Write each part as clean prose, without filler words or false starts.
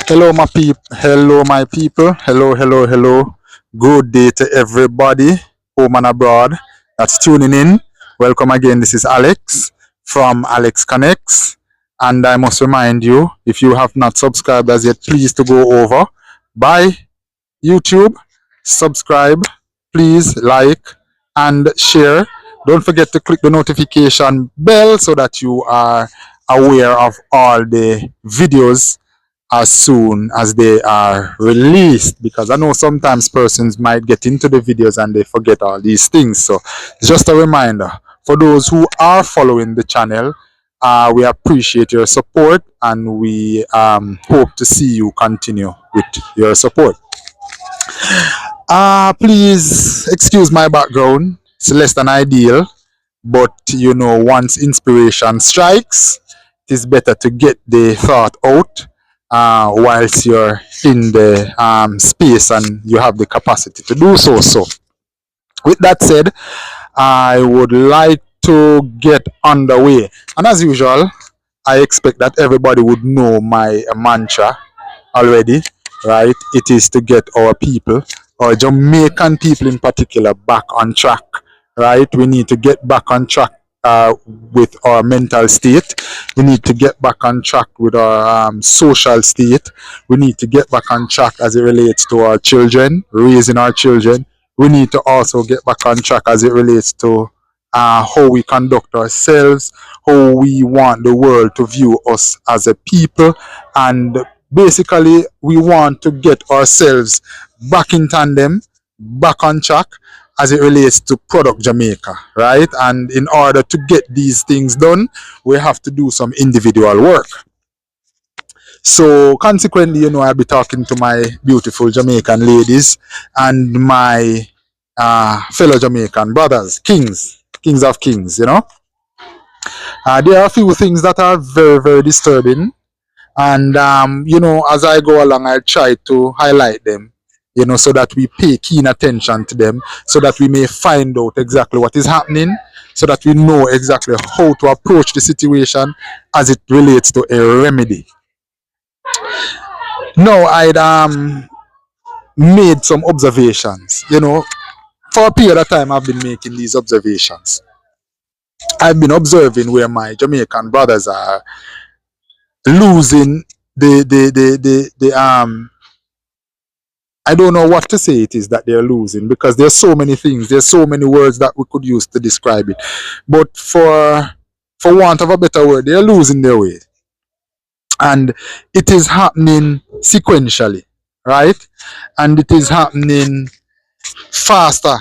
Hello, my people. Hello. Good day to everybody, home and abroad, that's tuning in. Welcome again. This is Alex from Alex Connects. And I must remind you, if you have not subscribed as yet, please to go over by YouTube, subscribe, please like and share. Don't forget to click the notification bell so that you are aware of all the videos as soon as they are released, because I know sometimes persons might get into the videos and they forget all these things. So just a reminder for those who are following the channel, we appreciate your support and we hope to see you continue with your support. Please excuse my background, it's less than ideal, but you know, once inspiration strikes, it is better to get the thought out whilst you're in the space and you have the capacity to do so. So, with that said, I would like to get underway. And as usual, I expect that everybody would know my mantra already, right? It is to get our people, our Jamaican people in particular, back on track, right? We need to get back on track with our mental state. We need to get back on track with our social state. We need to get back on track as it relates to our children, raising our children. We need to also get back on track as it relates to how we conduct ourselves, how we want the world to view us as a people, and basically we want to get ourselves back in tandem, back on track as it relates to Product Jamaica, right? And in order to get these things done, we have to do some individual work. So consequently, you know, I'll be talking to my beautiful Jamaican ladies and my fellow Jamaican brothers, kings of kings, you know. There are a few things that are very disturbing, and you know, as I go along, I'll try to highlight them, you know, so that we pay keen attention to them, so that we may find out exactly what is happening, so that we know exactly how to approach the situation as it relates to a remedy. Now, I'd made some observations, you know. For a period of time, I've been making these observations. I've been observing where my Jamaican brothers are losing the I don't know what to say it is that they're losing, because there's so many things, there's so many words that we could use to describe it. But for want of a better word, they're losing their way. And it is happening sequentially, right? And it is happening faster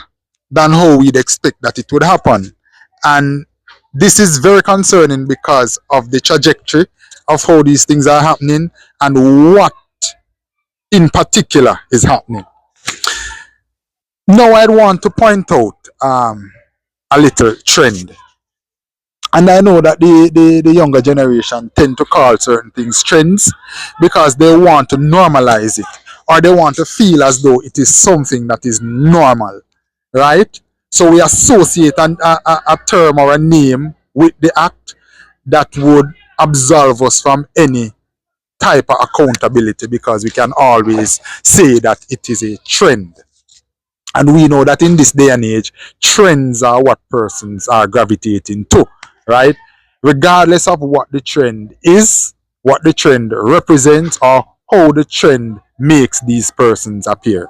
than how we'd expect that it would happen. And this is very concerning because of the trajectory of how these things are happening and what in particular is happening. Now I'd want to point out a little trend. And I know that the younger generation tend to call certain things trends because they want to normalize it, or they want to feel as though it is something that is normal, right? So we associate a term or a name with the act that would absolve us from any type of accountability, because we can always say that it is a trend. And we know that in this day and age, trends are what persons are gravitating to, right? Regardless of what the trend is, what the trend represents, or how the trend makes these persons appear.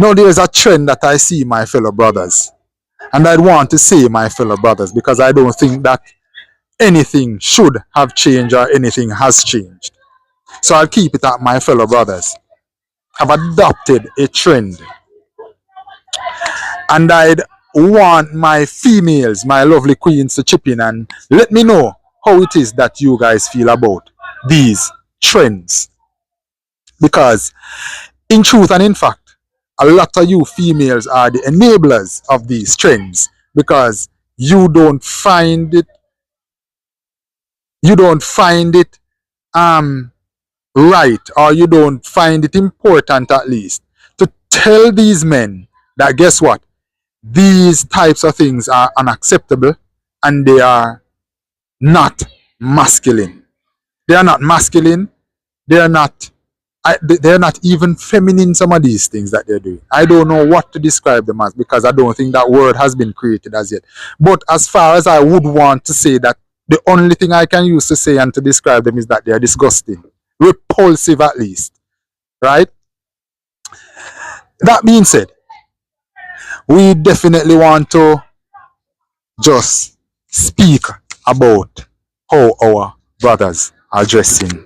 Now, there's a trend that I see, my fellow brothers. And I'd want to say my fellow brothers, because I don't think that anything should have changed or anything has changed. So I'll keep it at my fellow brothers have adopted a trend. And I'd want my females, my lovely queens, to chip in and let me know how it is that you guys feel about these trends. Because in truth and in fact, a lot of you females are the enablers of these trends, because you don't find it right, or you don't find it important, at least, to tell these men that, guess what, these types of things are unacceptable and they are not masculine. They are not masculine. they're not they're not even feminine, some of these things that they're doing. I don't know what to describe them as because I don't think that word has been created as yet. But as far as I would want to say that the only thing I can use to say and to describe them is that they are disgusting, repulsive at least, right? That being said, we definitely want to just speak about how our brothers are dressing.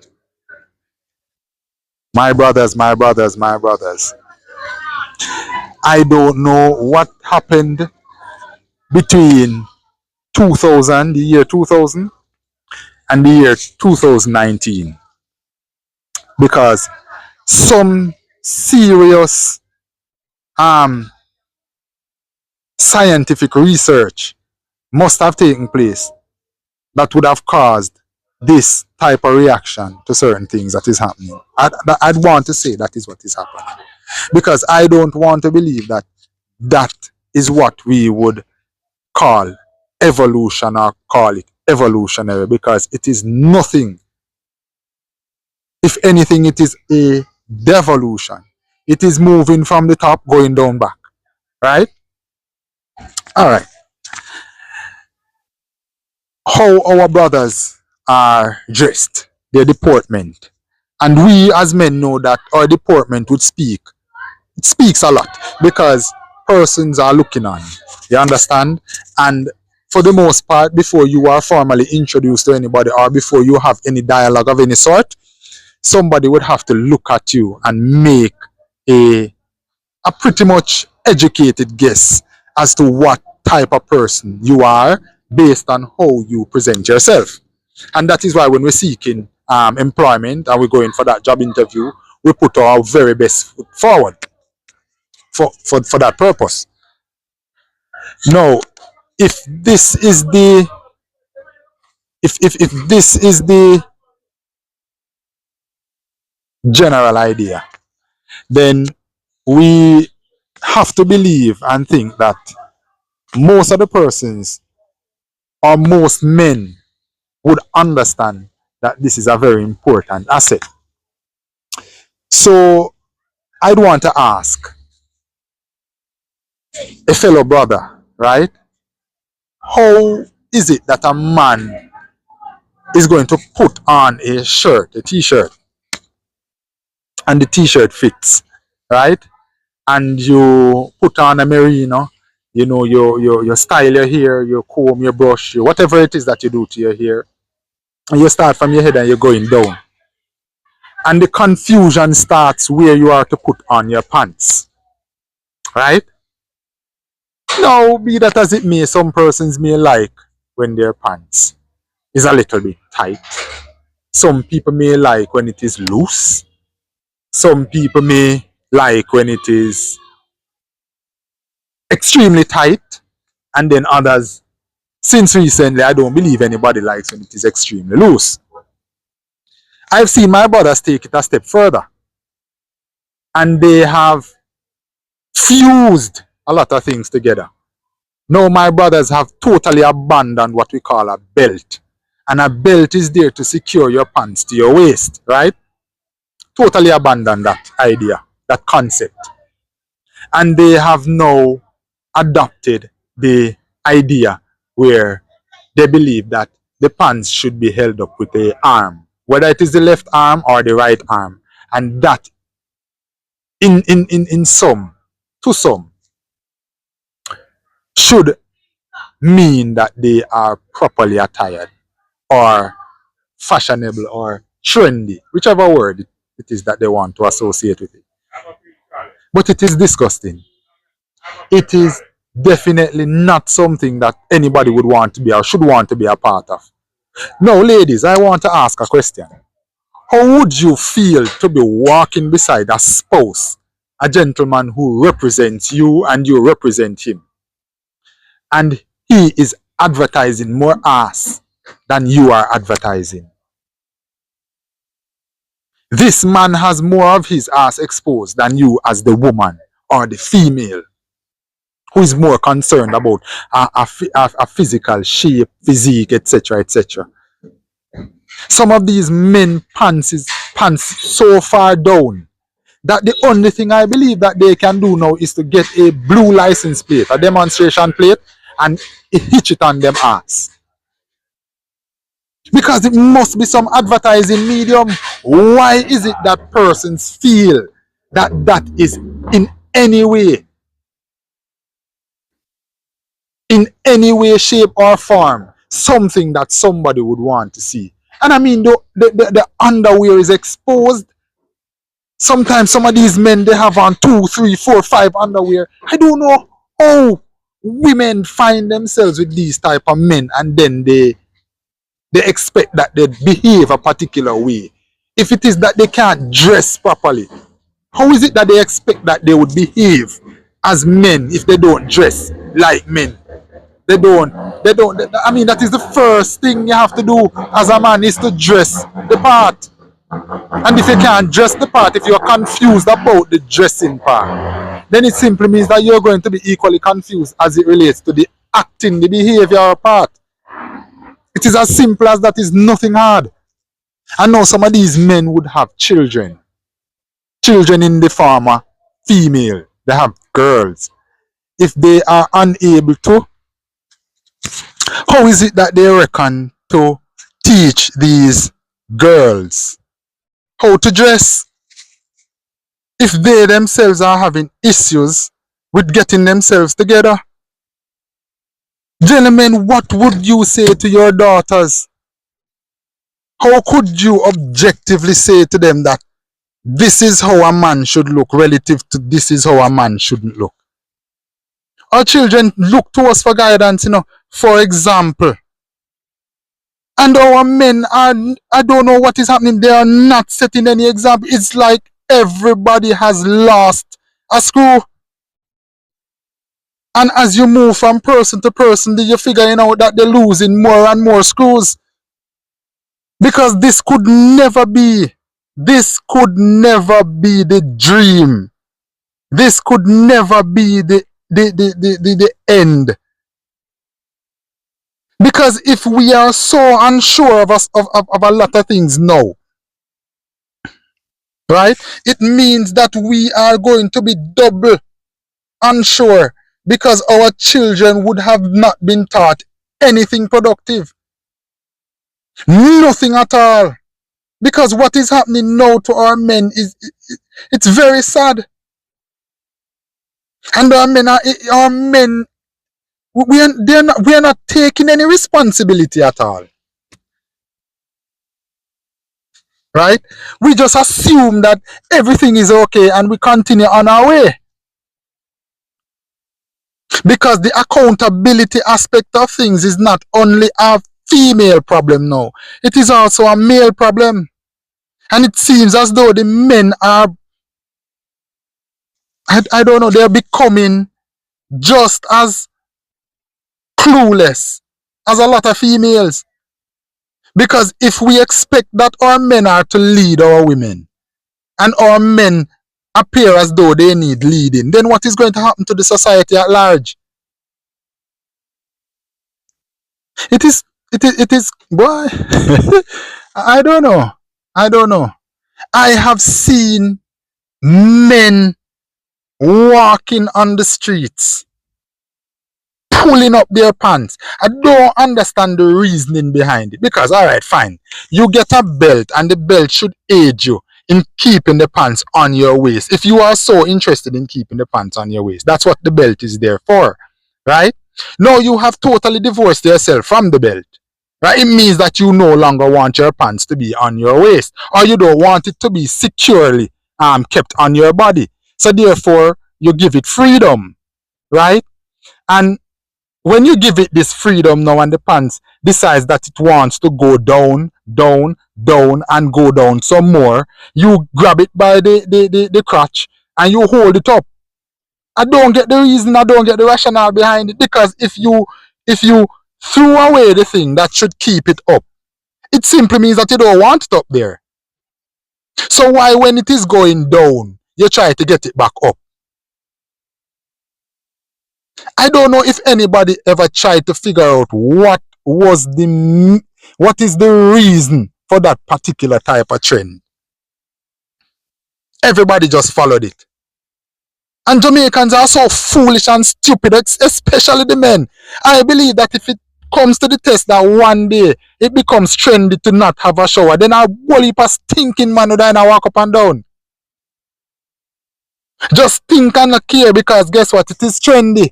My brothers, my brothers, my brothers. I don't know what happened between 2000, the year 2000, and the year 2019, because some serious um, scientific research must have taken place that would have caused this type of reaction to certain things that is happening. I'd want to say that is what is happening, because I don't want to believe that that is what we would call evolution or call it evolutionary, because it is nothing. If anything, it is a devolution. It is moving from the top going down back, right? All right. How our brothers are dressed, their deportment, and we as men know that our deportment would speak. It speaks a lot because persons are looking on. You understand? And for the most part, before you are formally introduced to anybody or before you have any dialogue of any sort, somebody would have to look at you and make a a pretty much educated guess as to what type of person you are based on how you present yourself. And that is why when we're seeking employment and we're going for that job interview, we put our very best foot forward for that purpose. Now, if this is the if this is the general idea, then we have to believe and think that most of the persons or most men would understand that this is a very important asset. So I'd want to ask a fellow brother, right? How is it that a man is going to put on a shirt, a t-shirt, and the t-shirt fits, right? And you put on a merino, you know, you style your hair, you comb your brush, whatever it is that you do to your hair, and you start from your head and you're going down. And the confusion starts where you are to put on your pants, right? Now, be that as it may, some persons may like when their pants is a little bit tight. Some people may like when it is loose. Some people may like when it is extremely tight. And then others, since recently, I don't believe anybody likes when it is extremely loose. I've seen my brothers take it a step further. And they have fused a lot of things together. Now my brothers have totally abandoned what we call a belt. And a belt is there to secure your pants to your waist, right? Totally abandoned that idea, that concept. And they have now adopted the idea where they believe that the pants should be held up with a arm, whether it is the left arm or the right arm. And that in some, to some, should mean that they are properly attired or fashionable or trendy, whichever word it is that they want to associate with it. But it is disgusting. It is definitely not something that anybody would want to be or should want to be a part of. Now, ladies, I want to ask a question. How would you feel to be walking beside a spouse, a gentleman who represents you and you represent him, and he is advertising more ass than you are advertising? This man has more of his ass exposed than you as the woman or the female who is more concerned about a physical shape, physique, etc., etc. Some of these men pants pants so far down that the only thing I believe that they can do now is to get a blue license plate, a demonstration plate, and hitch it on them ass. Because it must be some advertising medium. Why is it that persons feel that that is in any way, shape, or form, something that somebody would want to see? And I mean, the underwear is exposed. Sometimes some of these men, they have on 2, 3, 4, 5 underwear. I don't know how women find themselves with these type of men, and then they expect that they behave a particular way. If it is that they can't dress properly, how is it that they expect that they would behave as men if they don't dress like men? They don't. I mean, that is the first thing you have to do as a man, is to dress the part. And if you can't dress the part, if you're confused about the dressing part, then it simply means that you're going to be equally confused as it relates to the acting, the behavior part. It is as simple as that. Is nothing hard. I know some of these men would have children. Children in the form of female. They have girls. If they are unable to, how is it that they reckon to teach these girls how to dress? If they themselves are having issues with getting themselves together? Gentlemen, what would you say to your daughters? How could you objectively say to them that this is how a man should look relative to this is how a man shouldn't look? Our children look to us for guidance, for example. And our men are, I don't know what is happening, they are not setting any example. It's like everybody has lost a screw. And as you move from person to person, you're figuring out that they're losing more and more screws. Because this could never be the dream. This could never be the end. Because if we are so unsure of a lot of things now, right, it means that we are going to be double unsure, because our children would have not been taught anything productive. Nothing at all. Because what is happening now to our men it's very sad. And our men, we are not taking any responsibility at all. Right? We just assume that everything is okay and we continue on our way. Because the accountability aspect of things is not only a female problem now, it is also a male problem. And it seems as though the men are, I don't know, they're becoming just as clueless as a lot of females. Because if we expect that our men are to lead our women, and our men appear as though they need leading, then what is going to happen to the society at large? It is, boy, I don't know. I have seen men walking on the streets, pulling up their pants. I don't understand the reasoning behind it. Because, all right, fine, you get a belt and the belt should aid you in keeping the pants on your waist. If you are so interested in keeping the pants on your waist, that's what the belt is there for, right? Now you have totally divorced yourself from the belt, right? It means that you no longer want your pants to be on your waist, or you don't want it to be securely kept on your body. So therefore, you give it freedom, right? And when you give it this freedom now, and the pants decides that it wants to go down, and go down some more, you grab it by the crotch and you hold it up. I don't get the reason, I don't get the rationale behind it. Because if you threw away the thing that should keep it up, it simply means that you don't want it up there. So why, when it is going down, you try to get it back up? I don't know if anybody ever tried to figure out what is the reason for that particular type of trend. Everybody just followed it. And Jamaicans are so foolish and stupid, especially the men. I believe that if it comes to the test that one day it becomes trendy to not have a shower, then a whole heap of stinking man would walk up and down. Just think and not care because guess what? It is trendy.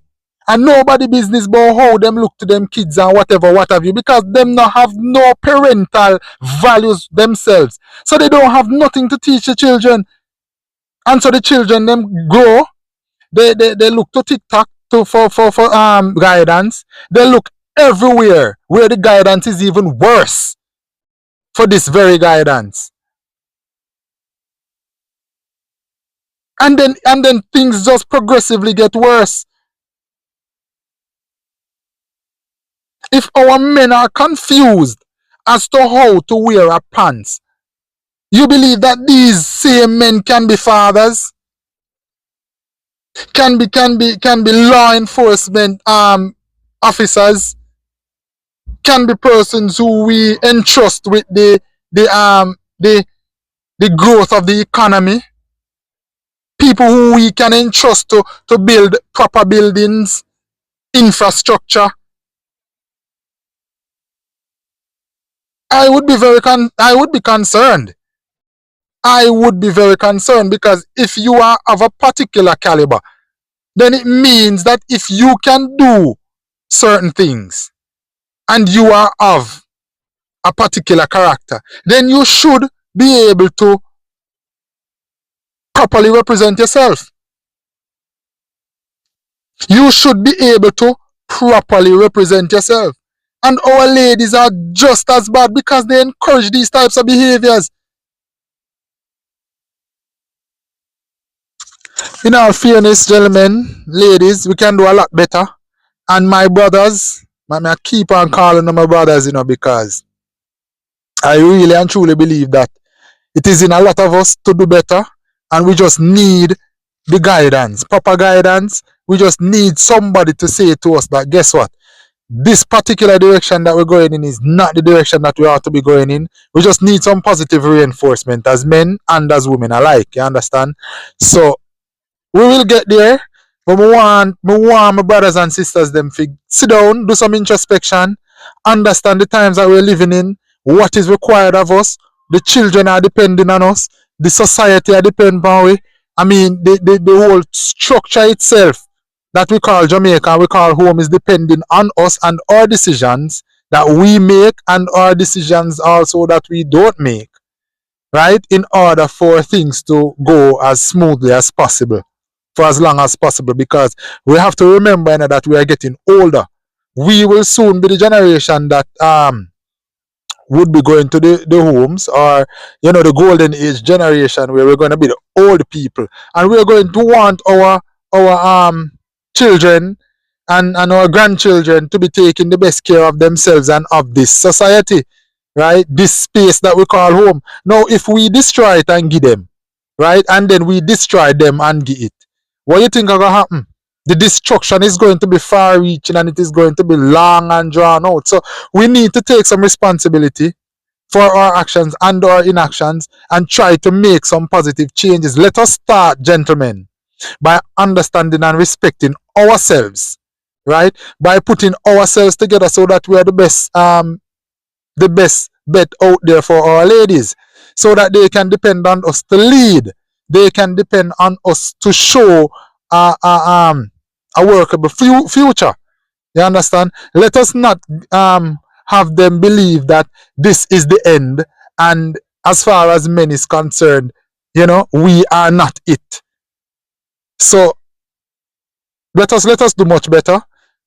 And nobody business about how them look to them kids and whatever, what have you, because them not have no parental values themselves. So they don't have nothing to teach the children. And so the children them grow, they look to TikTok for guidance. They look everywhere where the guidance is even worse for this very guidance. And then things just progressively get worse. If our men are confused as to how to wear a pants, you believe that these same men can be fathers, can be law enforcement officers, can be persons who we entrust with the growth of the economy, people who we can entrust to build proper buildings, infrastructure. I would be concerned. I would be very concerned because if you are of a particular caliber, then it means that if you can do certain things and you are of a particular character, then you should be able to properly represent yourself. You should be able to properly represent yourself. And our ladies are just as bad because they encourage these types of behaviors. In all fairness, gentlemen, ladies, we can do a lot better. And my brothers, I keep on calling them my brothers, because I really and truly believe that it is in a lot of us to do better, and we just need the guidance, proper guidance. We just need somebody to say to us that, guess what? This particular direction that we're going in is not the direction that we ought to be going in. We just need some positive reinforcement as men and as women alike. You understand? So we will get there. But me want my brothers and sisters them to sit down, do some introspection, understand the times that we're living in, what is required of us. The children are depending on us. The society are depending on we. I mean, the whole structure itself that we call Jamaica, we call home, is depending on us and our decisions that we make and our decisions also that we don't make, right? In order for things to go as smoothly as possible, for as long as possible, because we have to remember that we are getting older. We will soon be the generation that would be going to the homes, or the golden age generation, where we're going to be the old people, and we're going to want our children and our grandchildren to be taking the best care of themselves and of this society, right? This space that we call home. Now, if we destroy it and give them, right, and then we destroy them and give it, what do you think is going to happen? The destruction is going to be far reaching, and it is going to be long and drawn out. So we need to take some responsibility for our actions and our inactions and try to make some positive changes. Let us start, gentlemen, by understanding and respecting ourselves, right? By putting ourselves together so that we are the best bet out there for our ladies, so that they can depend on us to lead. They can depend on us to show a workable future. You understand? Let us not have them believe that this is the end, and as far as men is concerned, we are not it. So let us do much better.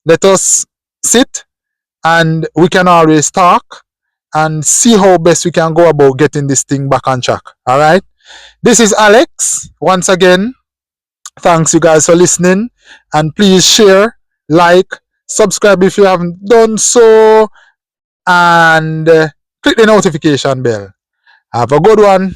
Let us sit, and we can always talk and see how best we can go about getting this thing back on track. All right. This is Alex. Once again, thanks you guys for listening, and please share, like, subscribe if you haven't done so, and click the notification bell. Have a good one.